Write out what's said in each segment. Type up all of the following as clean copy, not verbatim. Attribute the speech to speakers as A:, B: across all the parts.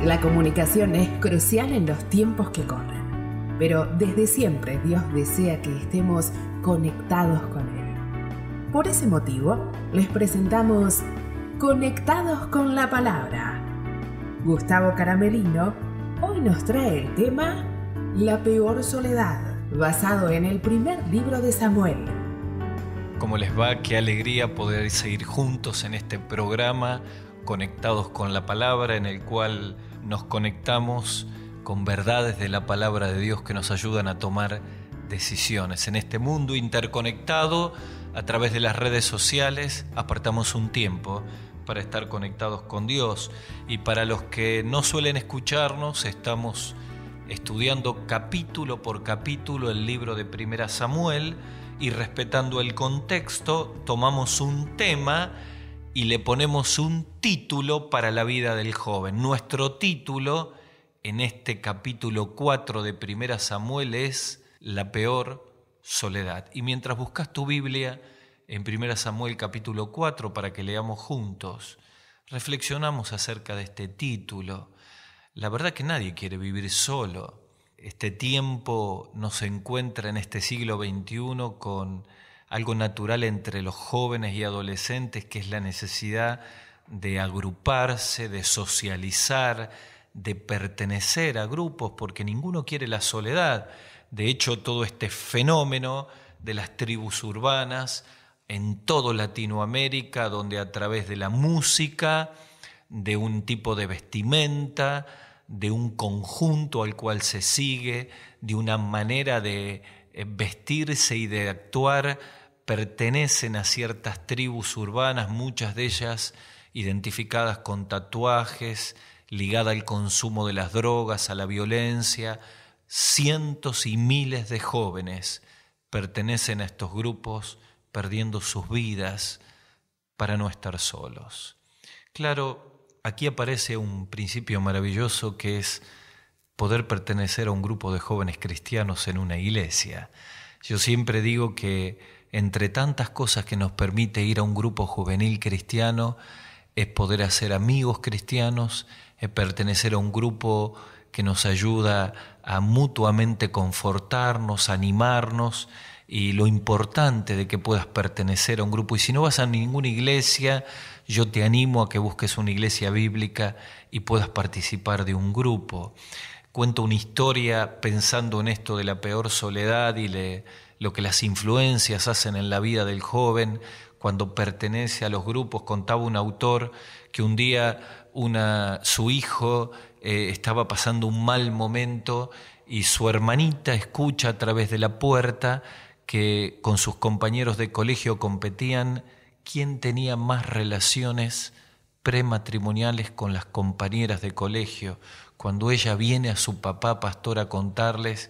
A: La comunicación es crucial en los tiempos que corren, pero desde siempre Dios desea que estemos conectados con Él. Por ese motivo, les presentamos Conectados con la Palabra. Gustavo Caramelino hoy nos trae el tema La peor soledad, basado en el primer libro de Samuel.
B: ¿Cómo les va? Qué alegría poder seguir juntos en este programa, conectados con la palabra, en el cual nos conectamos con verdades de la palabra de Dios que nos ayudan a tomar decisiones. En este mundo interconectado, a través de las redes sociales, apartamos un tiempo para estar conectados con Dios. Y para los que no suelen escucharnos, estamos estudiando capítulo por capítulo el libro de 1 Samuel, y respetando el contexto, tomamos un tema y le ponemos un título para la vida del joven. Nuestro título en este capítulo 4 de 1 Samuel es La peor soledad. Y mientras buscas tu Biblia en 1 Samuel capítulo 4 para que leamos juntos, reflexionamos acerca de este título. La verdad que nadie quiere vivir solo. Este tiempo nos encuentra en este siglo XXI con algo natural entre los jóvenes y adolescentes, que es la necesidad de agruparse, de socializar, de pertenecer a grupos, porque ninguno quiere la soledad. De hecho, todo este fenómeno de las tribus urbanas en toda Latinoamérica, donde a través de la música, de un tipo de vestimenta, de un conjunto al cual se sigue, de una manera de vestirse y de actuar, pertenecen a ciertas tribus urbanas, muchas de ellas identificadas con tatuajes, ligadas al consumo de las drogas, a la violencia. Cientos y miles de jóvenes pertenecen a estos grupos, perdiendo sus vidas para no estar solos. Claro, aquí aparece un principio maravilloso, que es poder pertenecer a un grupo de jóvenes cristianos en una iglesia. Yo siempre digo que entre tantas cosas que nos permite ir a un grupo juvenil cristiano es poder hacer amigos cristianos, es pertenecer a un grupo que nos ayuda a mutuamente confortarnos, animarnos, y lo importante de que puedas pertenecer a un grupo. Y si no vas a ninguna iglesia, yo te animo a que busques una iglesia bíblica y puedas participar de un grupo. Cuento una historia pensando en esto de la peor soledad y lo que las influencias hacen en la vida del joven cuando pertenece a los grupos. Contaba un autor que un día su hijo estaba pasando un mal momento y su hermanita escucha a través de la puerta que con sus compañeros de colegio competían quién tenía más relaciones prematrimoniales con las compañeras de colegio. Cuando ella viene a su papá pastor a contarles,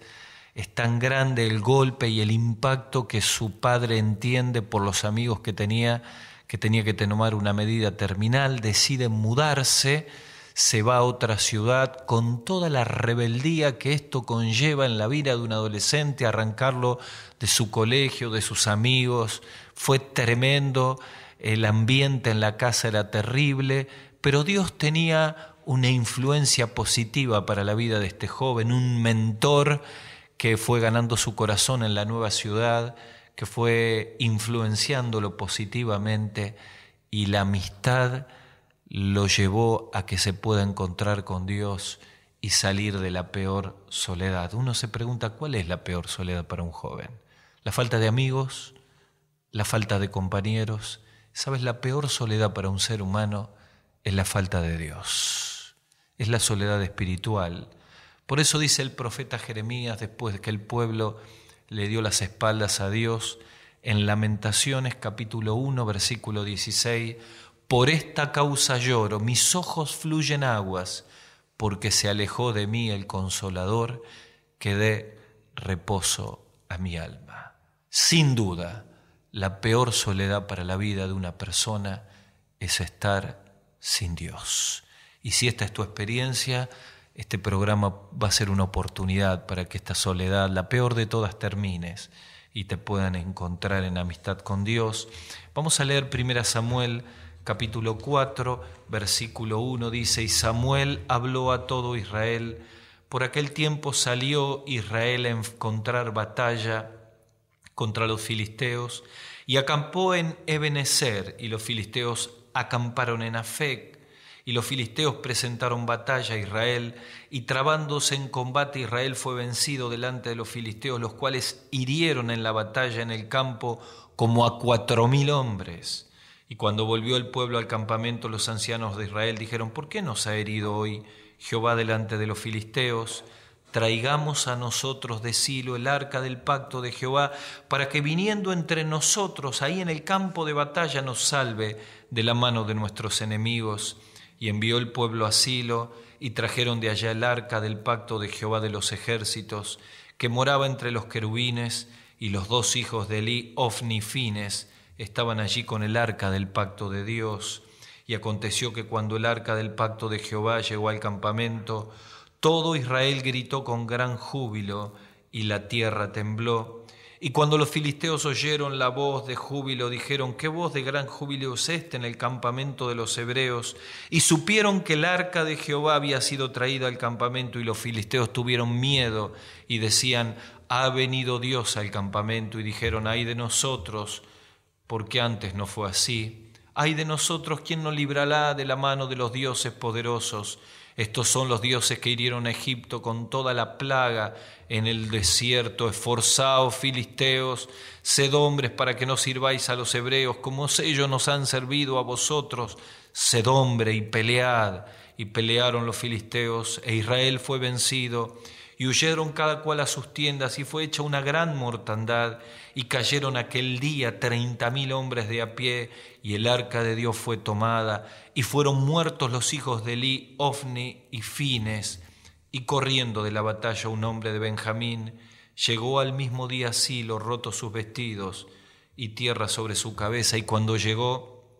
B: es tan grande el golpe y el impacto que su padre entiende por los amigos que tenía que tomar una medida terminal, decide mudarse, se va a otra ciudad con toda la rebeldía que esto conlleva en la vida de un adolescente, arrancarlo de su colegio, de sus amigos. Fue tremendo, el ambiente en la casa era terrible, pero Dios tenía una influencia positiva para la vida de este joven, un mentor que fue ganando su corazón en la nueva ciudad, que fue influenciándolo positivamente, y la amistad lo llevó a que se pueda encontrar con Dios y salir de la peor soledad. Uno se pregunta, ¿cuál es la peor soledad para un joven? ¿La falta de amigos? ¿La falta de compañeros? ¿Sabes? La peor soledad para un ser humano es la falta de Dios. Es la soledad espiritual. Por eso dice el profeta Jeremías, después de que el pueblo le dio las espaldas a Dios, en Lamentaciones capítulo 1, versículo 16, por esta causa lloro, mis ojos fluyen aguas, porque se alejó de mí el Consolador, que dé reposo a mi alma. Sin duda, la peor soledad para la vida de una persona es estar sin Dios. Y si esta es tu experiencia, este programa va a ser una oportunidad para que esta soledad, la peor de todas, termines y te puedan encontrar en amistad con Dios. Vamos a leer 1 Samuel capítulo 4, versículo 1 dice: y Samuel habló a todo Israel. Por aquel tiempo salió Israel a encontrar batalla contra los filisteos y acampó en Ebenezer, y los filisteos acamparon en Afec. Y los filisteos presentaron batalla a Israel, y trabándose en combate Israel fue vencido delante de los filisteos, los cuales hirieron en la batalla en el campo como a 4.000 hombres. Y cuando volvió el pueblo al campamento, los ancianos de Israel dijeron: ¿por qué nos ha herido hoy Jehová delante de los filisteos? Traigamos a nosotros de Silo el arca del pacto de Jehová, para que viniendo entre nosotros ahí en el campo de batalla nos salve de la mano de nuestros enemigos. Y envió el pueblo a Silo, y trajeron de allá el arca del pacto de Jehová de los ejércitos, que moraba entre los querubines, y los 2 hijos de Elí, Ofni y Fines, estaban allí con el arca del pacto de Dios. Y aconteció que cuando el arca del pacto de Jehová llegó al campamento, todo Israel gritó con gran júbilo, y la tierra tembló. Y cuando los filisteos oyeron la voz de júbilo, dijeron: ¿qué voz de gran júbilo es esta en el campamento de los hebreos? Y supieron que el arca de Jehová había sido traída al campamento, y los filisteos tuvieron miedo y decían: ha venido Dios al campamento. Y dijeron: ay de nosotros, porque antes no fue así. Ay de nosotros, ¿quién nos librará de la mano de los dioses poderosos? Estos son los dioses que hirieron a Egipto con toda la plaga en el desierto. Esforzaos, filisteos, sed hombres para que no sirváis a los hebreos, como ellos nos han servido a vosotros. Sed hombre y pelead. Y pelearon los filisteos, e Israel fue vencido. Y huyeron cada cual a sus tiendas, y fue hecha una gran mortandad. Y cayeron aquel día 30.000 hombres de a pie, y el arca de Dios fue tomada, y fueron muertos los hijos de Elí, Ofni y Fines. Y corriendo de la batalla un hombre de Benjamín, llegó al mismo día a Silo, rotos sus vestidos y tierra sobre su cabeza. Y cuando llegó,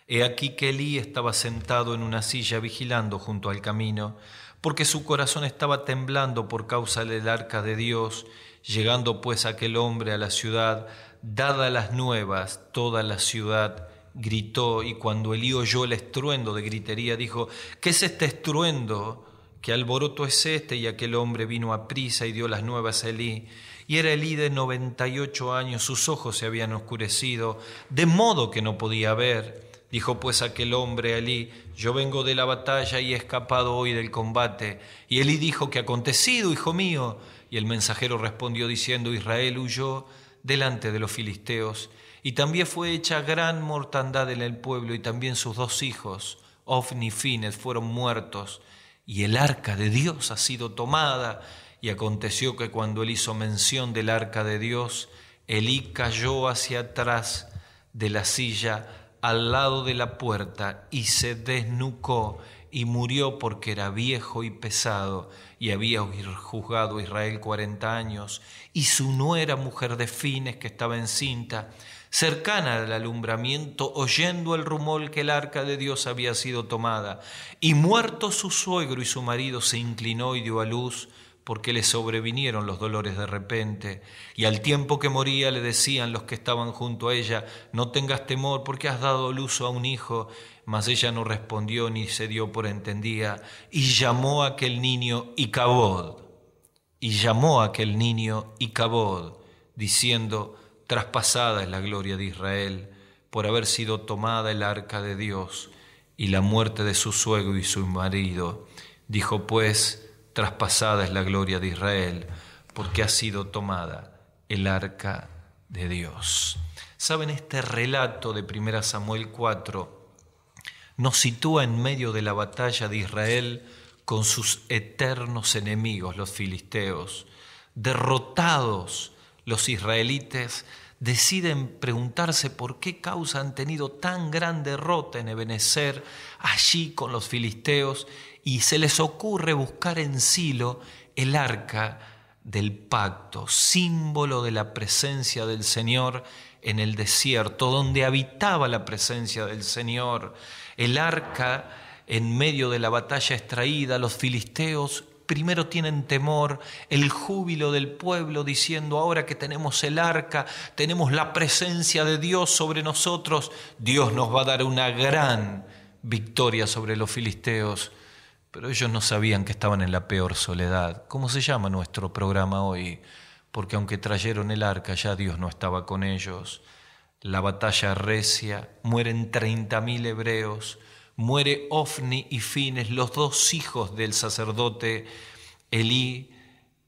B: he aquí que Elí estaba sentado en una silla vigilando junto al camino, porque su corazón estaba temblando por causa del arca de Dios. Llegando pues aquel hombre a la ciudad, dadas las nuevas, toda la ciudad gritó. Y cuando Elí oyó el estruendo de gritería, dijo: ¿qué es este estruendo? ¿Qué alboroto es este? Y aquel hombre vino a prisa y dio las nuevas a Elí. Y era Elí de 98 años, sus ojos se habían oscurecido, de modo que no podía ver. Dijo pues aquel hombre a Elí: yo vengo de la batalla y he escapado hoy del combate. Y Elí dijo: ¿qué ha acontecido, hijo mío? Y el mensajero respondió diciendo: Israel huyó delante de los filisteos, y también fue hecha gran mortandad en el pueblo, y también sus 2 hijos, Ofni y Fines, fueron muertos, y el arca de Dios ha sido tomada. Y aconteció que cuando él hizo mención del arca de Dios, Elí cayó hacia atrás de la silla al lado de la puerta y se desnucó y murió, porque era viejo y pesado, y había juzgado a Israel 40 años, y su nuera, mujer de Fines, que estaba encinta, cercana al alumbramiento, oyendo el rumor que el arca de Dios había sido tomada. Y muerto su suegro y su marido, se inclinó y dio a luz, porque le sobrevinieron los dolores de repente. Y al tiempo que moría le decían los que estaban junto a ella: no tengas temor, porque has dado luz a un hijo. Mas ella no respondió ni se dio por entendida, y llamó a aquel niño Icabod. Y llamó a aquel niño Icabod, diciendo: traspasada es la gloria de Israel, por haber sido tomada el arca de Dios, y la muerte de su suegro y su marido. Dijo pues: traspasada es la gloria de Israel, porque ha sido tomada el arca de Dios. ¿Saben? Este relato de 1 Samuel 4 nos sitúa en medio de la batalla de Israel con sus eternos enemigos, los filisteos. Derrotados, los israelitas deciden preguntarse por qué causa han tenido tan gran derrota en Ebenezer, allí con los filisteos, y se les ocurre buscar en Silo el arca del pacto, símbolo de la presencia del Señor en el desierto, donde habitaba la presencia del Señor. El arca, en medio de la batalla extraída, los filisteos primero tienen temor, el júbilo del pueblo diciendo: ahora que tenemos el arca, tenemos la presencia de Dios sobre nosotros, Dios nos va a dar una gran victoria sobre los filisteos. Pero ellos no sabían que estaban en la peor soledad. ¿Cómo se llama nuestro programa hoy? Porque aunque trajeron el arca, ya Dios no estaba con ellos. La batalla recia, mueren 30.000 hebreos, muere Ofni y Fines, los dos hijos del sacerdote Elí.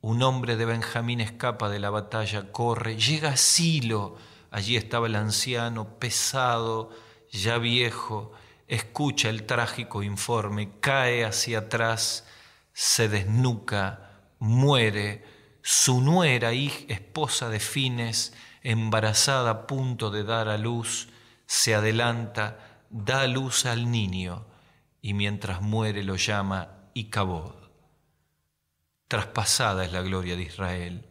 B: Un hombre de Benjamín escapa de la batalla, corre, llega a Silo. Allí estaba el anciano, pesado, ya viejo, escucha el trágico informe, cae hacia atrás, se desnuca, muere. Su nuera, esposa de Fines, embarazada a punto de dar a luz, se adelanta, da a luz al niño y mientras muere lo llama Icabod. Traspasada es la gloria de Israel.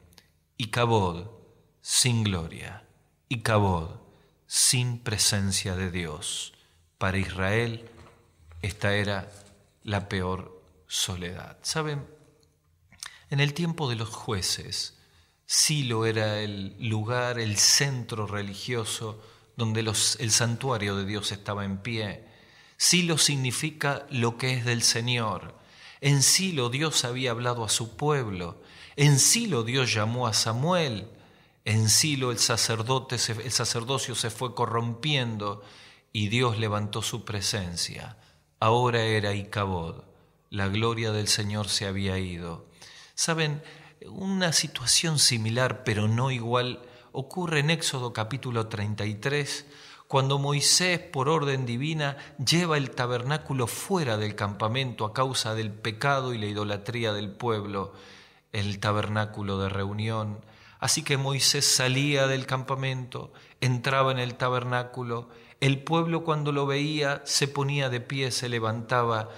B: Icabod sin gloria. Icabod sin presencia de Dios. Para Israel esta era la peor soledad. ¿Saben? En el tiempo de los jueces, Silo era el lugar, el centro religioso donde el santuario de Dios estaba en pie. Silo significa lo que es del Señor. En Silo Dios había hablado a su pueblo. En Silo Dios llamó a Samuel. En Silo el sacerdocio se fue corrompiendo y Dios levantó su presencia. Ahora era Icabod. La gloria del Señor se había ido. ¿Saben? Una situación similar, pero no igual, ocurre en Éxodo capítulo 33, cuando Moisés, por orden divina, lleva el tabernáculo fuera del campamento a causa del pecado y la idolatría del pueblo, el tabernáculo de reunión. Así que Moisés salía del campamento, entraba en el tabernáculo, el pueblo cuando lo veía se ponía de pie, se levantaba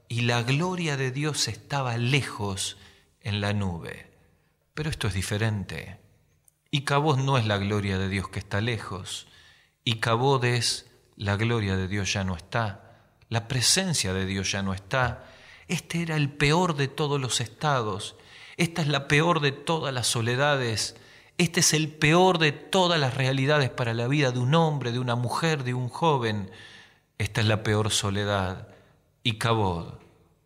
B: y la gloria de Dios estaba lejos en la nube. Pero esto es diferente. Icabod no es la gloria de Dios que está lejos. Icabod es la gloria de Dios ya no está. La presencia de Dios ya no está. Este era el peor de todos los estados. Esta es la peor de todas las soledades. Este es el peor de todas las realidades para la vida de un hombre, de una mujer, de un joven. Esta es la peor soledad. Icabod,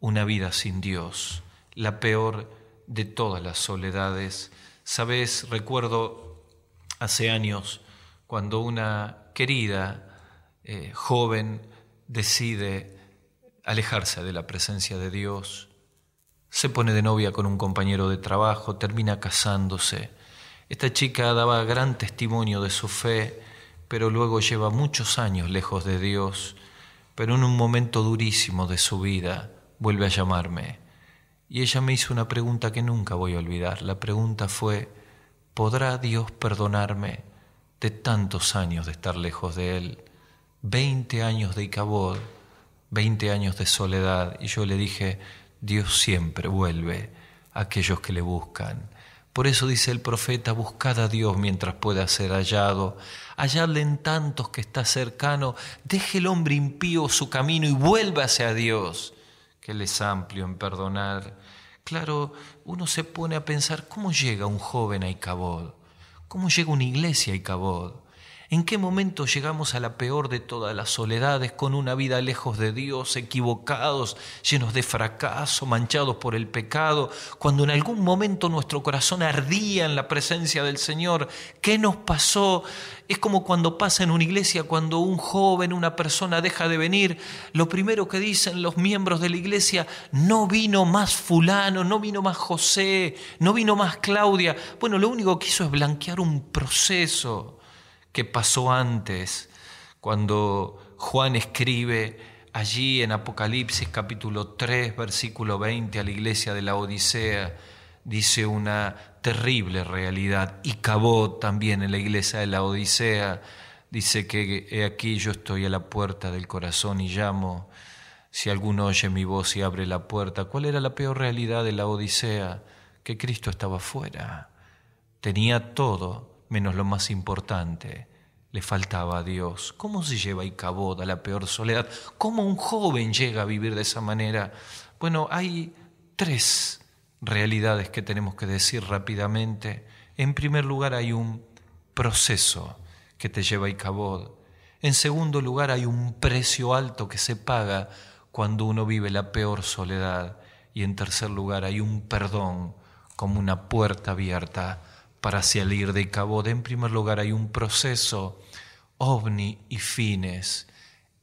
B: una vida sin Dios. La peor de todas las soledades. Sabes, recuerdo hace años cuando una querida joven decide alejarse de la presencia de Dios, se pone de novia con un compañero de trabajo, termina casándose. Esta chica daba gran testimonio de su fe, pero luego lleva muchos años lejos de Dios, pero en un momento durísimo de su vida vuelve a llamarme. Y ella me hizo una pregunta que nunca voy a olvidar. La pregunta fue: ¿podrá Dios perdonarme de tantos años de estar lejos de Él? 20 años de Icabod, 20 años de soledad. Y yo le dije: Dios siempre vuelve a aquellos que le buscan. Por eso dice el profeta: buscad a Dios mientras pueda ser hallado. Halladle en tantos que está cercano. Deje el hombre impío su camino y vuélvase a Dios, que Él es amplio en perdonar. Claro, uno se pone a pensar: ¿cómo llega un joven a Icabod? ¿Cómo llega una iglesia a Icabod? ¿En qué momento llegamos a la peor de todas las soledades, con una vida lejos de Dios, equivocados, llenos de fracaso, manchados por el pecado, cuando en algún momento nuestro corazón ardía en la presencia del Señor? ¿Qué nos pasó? Es como cuando pasa en una iglesia, cuando un joven, una persona deja de venir, lo primero que dicen los miembros de la iglesia: no vino más fulano, no vino más José, no vino más Claudia. Bueno, lo único que hizo es blanquear un proceso que pasó antes, cuando Juan escribe allí en Apocalipsis capítulo 3, versículo 20 a la iglesia de la Odisea, dice una terrible realidad. Icabod también en la iglesia de la Odisea dice que he aquí yo estoy a la puerta del corazón y llamo. Si alguno oye mi voz y abre la puerta. ¿Cuál era la peor realidad de la Odisea? Que Cristo estaba fuera. Tenía todo menos lo más importante. Le faltaba a Dios. ¿Cómo se lleva Icabod a la peor soledad? ¿Cómo un joven llega a vivir de esa manera? Bueno, hay tres realidades que tenemos que decir rápidamente. En primer lugar, hay un proceso que te lleva a Icabod. En segundo lugar, hay un precio alto que se paga cuando uno vive la peor soledad. Y en tercer lugar, hay un perdón como una puerta abierta para salir de Icabod. En primer lugar, hay un proceso, Ovni y Fines,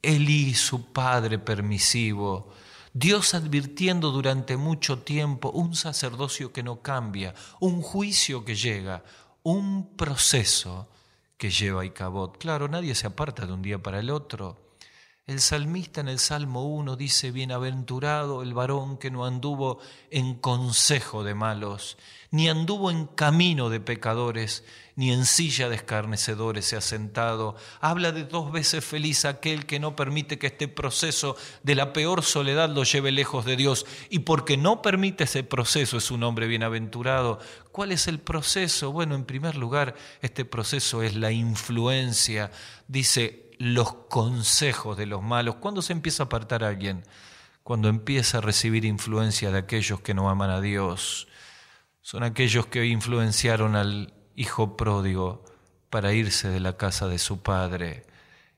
B: Elí, su padre permisivo, Dios advirtiendo durante mucho tiempo, un sacerdocio que no cambia, un juicio que llega, un proceso que lleva a Icabod. Claro, nadie se aparta de un día para el otro. El salmista en el Salmo 1 dice: bienaventurado el varón que no anduvo en consejo de malos, ni anduvo en camino de pecadores, ni en silla de escarnecedores se ha sentado. Habla de 2 veces feliz aquel que no permite que este proceso de la peor soledad lo lleve lejos de Dios. Y porque no permite ese proceso es un hombre bienaventurado. ¿Cuál es el proceso? Bueno, en primer lugar, este proceso es la influencia. Dice: los consejos de los malos. ¿Cuándo se empieza a apartar a alguien? Cuando empieza a recibir influencia de aquellos que no aman a Dios. Son aquellos que influenciaron al hijo pródigo para irse de la casa de su padre.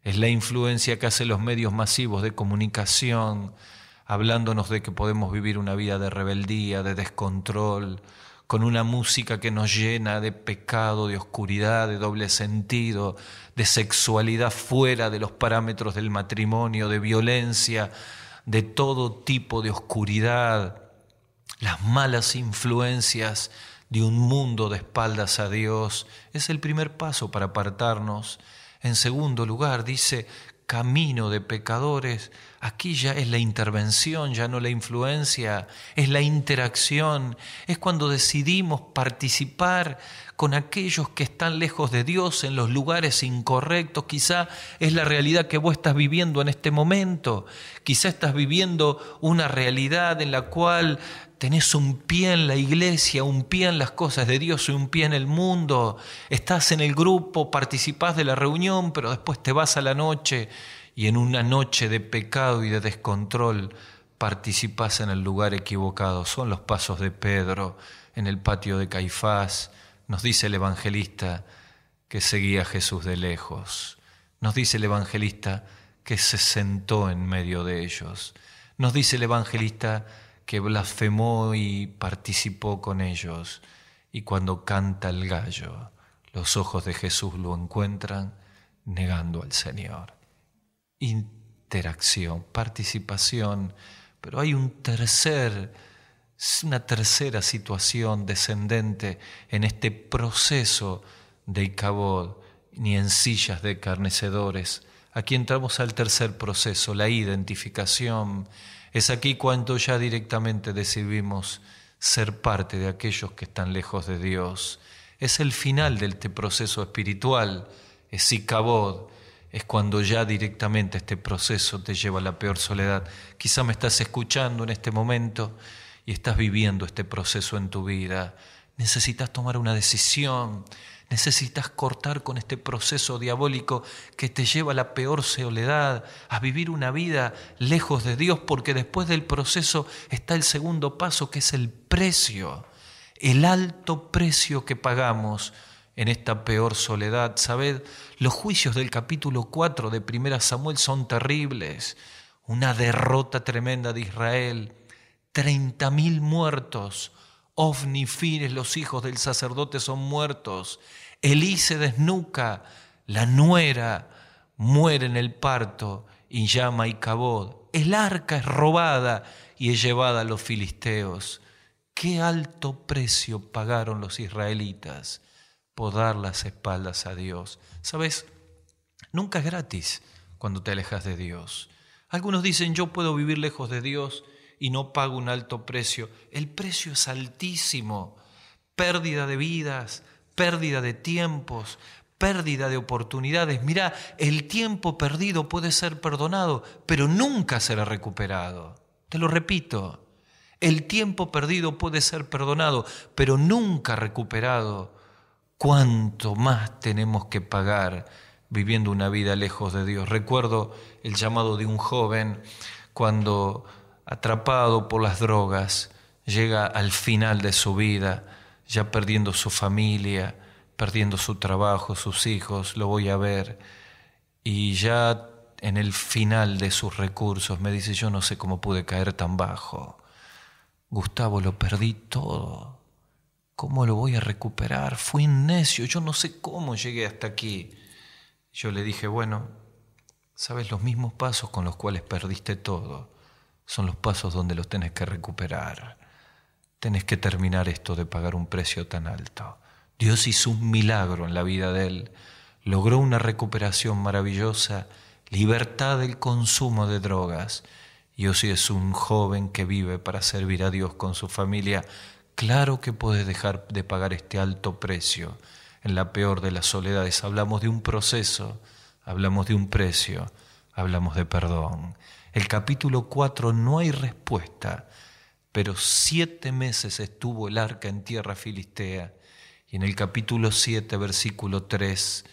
B: Es la influencia que hacen los medios masivos de comunicación, hablándonos de que podemos vivir una vida de rebeldía, de descontrol, con una música que nos llena de pecado, de oscuridad, de doble sentido, de sexualidad fuera de los parámetros del matrimonio, de violencia, de todo tipo de oscuridad, las malas influencias de un mundo de espaldas a Dios. Es el primer paso para apartarnos. En segundo lugar, dice: camino de pecadores. Aquí ya es la intervención, ya no la influencia, es la interacción, es cuando decidimos participar con aquellos que están lejos de Dios en los lugares incorrectos. Quizá es la realidad que vos estás viviendo en este momento, quizá estás viviendo una realidad en la cual tenés un pie en la iglesia, un pie en las cosas de Dios y un pie en el mundo. Estás en el grupo, participás de la reunión, pero después te vas a la noche y en una noche de pecado y de descontrol participás en el lugar equivocado. Son los pasos de Pedro en el patio de Caifás. Nos dice el evangelista que seguía a Jesús de lejos. Nos dice el evangelista que se sentó en medio de ellos. Nos dice el evangelista que blasfemó y participó con ellos. Y cuando canta el gallo, los ojos de Jesús lo encuentran negando al Señor. Interacción, participación, pero hay una tercera situación descendente en este proceso de Icabod, ni en sillas de escarnecedores. Aquí entramos al tercer proceso, la identificación. Es aquí cuando ya directamente decidimos ser parte de aquellos que están lejos de Dios. Es el final de este proceso espiritual, es Icabod. Es cuando ya directamente este proceso te lleva a la peor soledad. Quizá me estás escuchando en este momento y estás viviendo este proceso en tu vida. Necesitas tomar una decisión, necesitas cortar con este proceso diabólico que te lleva a la peor soledad, a vivir una vida lejos de Dios, porque después del proceso está el segundo paso, que es el precio, el alto precio que pagamos en esta peor soledad. Sabed, los juicios del capítulo 4 de 1 Samuel son terribles. Una derrota tremenda de Israel, 30.000 muertos. Ovni y Fines, los hijos del sacerdote, son muertos. Elí se desnuca, la nuera muere en el parto y llama a Icabod. El arca es robada y es llevada a los filisteos. Qué alto precio pagaron los israelitas por dar las espaldas a Dios. ¿Sabes? Nunca es gratis cuando te alejas de Dios. Algunos dicen: yo puedo vivir lejos de Dios y no pago un alto precio. El precio es altísimo. Pérdida de vidas, pérdida de tiempos, pérdida de oportunidades. Mira, el tiempo perdido puede ser perdonado, pero nunca será recuperado. Te lo repito, el tiempo perdido puede ser perdonado, pero nunca recuperado. ¿Cuánto más tenemos que pagar viviendo una vida lejos de Dios? Recuerdo el llamado de un joven cuando, atrapado por las drogas, llega al final de su vida, ya perdiendo su familia, perdiendo su trabajo, sus hijos, lo voy a ver, y ya en el final de sus recursos me dice: yo no sé cómo pude caer tan bajo. Gustavo, lo perdí todo. ¿Cómo lo voy a recuperar? Fui un necio, yo no sé cómo llegué hasta aquí. Yo le dije: bueno, sabes, los mismos pasos con los cuales perdiste todo son los pasos donde los tenés que recuperar. Tenés que terminar esto de pagar un precio tan alto. Dios hizo un milagro en la vida de él, logró una recuperación maravillosa, libertad del consumo de drogas, y hoy es un joven que vive para servir a Dios con su familia. Claro que podés dejar de pagar este alto precio. En la peor de las soledades hablamos de un proceso, hablamos de un precio, hablamos de perdón. El capítulo 4 no hay respuesta, pero 7 meses estuvo el arca en tierra filistea, y en el capítulo 7, versículo 3,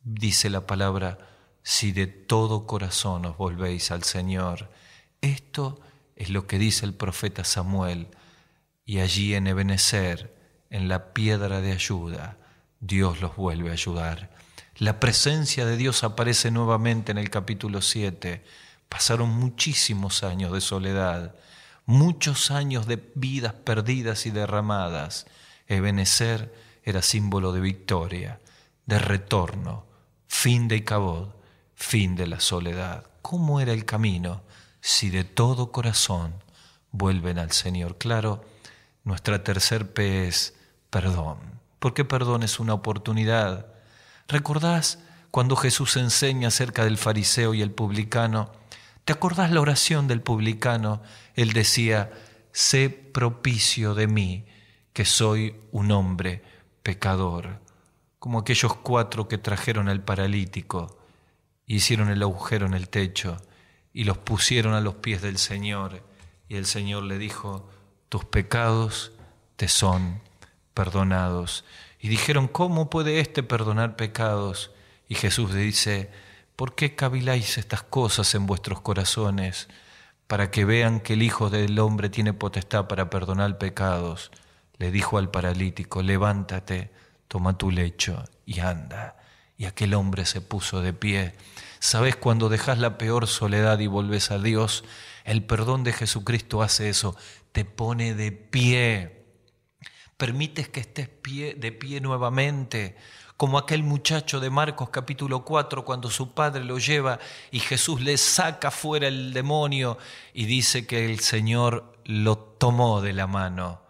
B: dice la palabra: si de todo corazón os volvéis al Señor. Esto es lo que dice el profeta Samuel, y allí en Ebenezer, en la piedra de ayuda, Dios los vuelve a ayudar. La presencia de Dios aparece nuevamente en el capítulo 7. Pasaron muchísimos años de soledad, muchos años de vidas perdidas y derramadas. Ebenezer era símbolo de victoria, de retorno, fin de Icabod, fin de la soledad. ¿Cómo era el camino? Si de todo corazón vuelven al Señor. Claro, nuestra tercer P es perdón, porque perdón es una oportunidad. ¿Recordás cuando Jesús enseña acerca del fariseo y el publicano? ¿Te acordás la oración del publicano? Él decía: sé propicio de mí, que soy un hombre pecador. Como aquellos 4 que trajeron al paralítico, hicieron el agujero en el techo y los pusieron a los pies del Señor, y el Señor le dijo: tus pecados te son perdonados. Y dijeron: ¿cómo puede éste perdonar pecados? Y Jesús le dice: ¿por qué caviláis estas cosas en vuestros corazones? Para que vean que el Hijo del Hombre tiene potestad para perdonar pecados. Le dijo al paralítico: levántate, toma tu lecho y anda. Y aquel hombre se puso de pie. ¿Sabes? Cuando dejas la peor soledad y volves a Dios, el perdón de Jesucristo hace eso, te pone de pie. Permites que estés de pie nuevamente, como aquel muchacho de Marcos capítulo 4, cuando su padre lo lleva y Jesús le saca fuera el demonio y dice que el Señor lo tomó de la mano,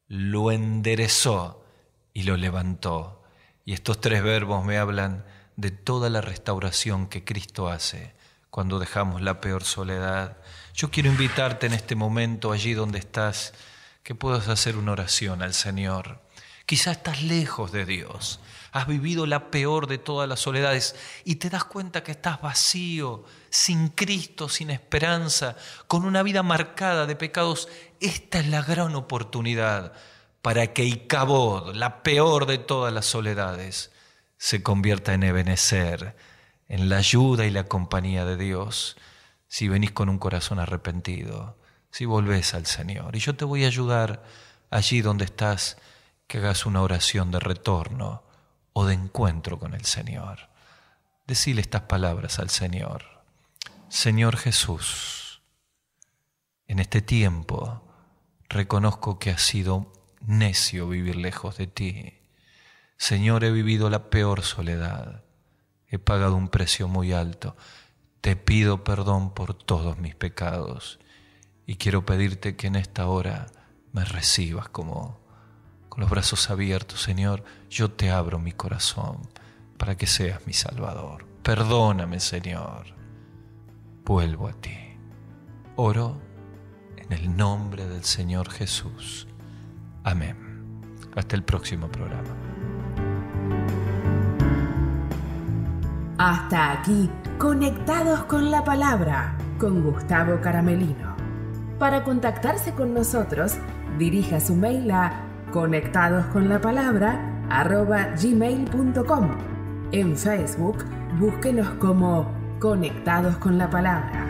B: lo enderezó y lo levantó. Y estos 3 verbos me hablan de toda la restauración que Cristo hace cuando dejamos la peor soledad. Yo quiero invitarte en este momento, allí donde estás, que puedas hacer una oración al Señor. Quizá estás lejos de Dios, has vivido la peor de todas las soledades y te das cuenta que estás vacío, sin Cristo, sin esperanza, con una vida marcada de pecados. Esta es la gran oportunidad para que Icabod, la peor de todas las soledades, se convierta en Ebenezer, en la ayuda y la compañía de Dios, si venís con un corazón arrepentido, si volvés al Señor. Y yo te voy a ayudar allí donde estás, que hagas una oración de retorno o de encuentro con el Señor. Decile estas palabras al Señor: Señor Jesús, en este tiempo reconozco que ha sido necio vivir lejos de ti. Señor, he vivido la peor soledad, he pagado un precio muy alto. Te pido perdón por todos mis pecados y quiero pedirte que en esta hora me recibas con los brazos abiertos. Señor, yo te abro mi corazón para que seas mi Salvador. Perdóname, Señor. Vuelvo a ti. Oro en el nombre del Señor Jesús. Amén. Hasta el próximo programa.
A: Hasta aquí, Conectados con la Palabra, con Gustavo Caramelino. Para contactarse con nosotros, dirija su mail a conectadosconlapalabra@gmail.com. En Facebook, búsquenos como Conectados con la Palabra.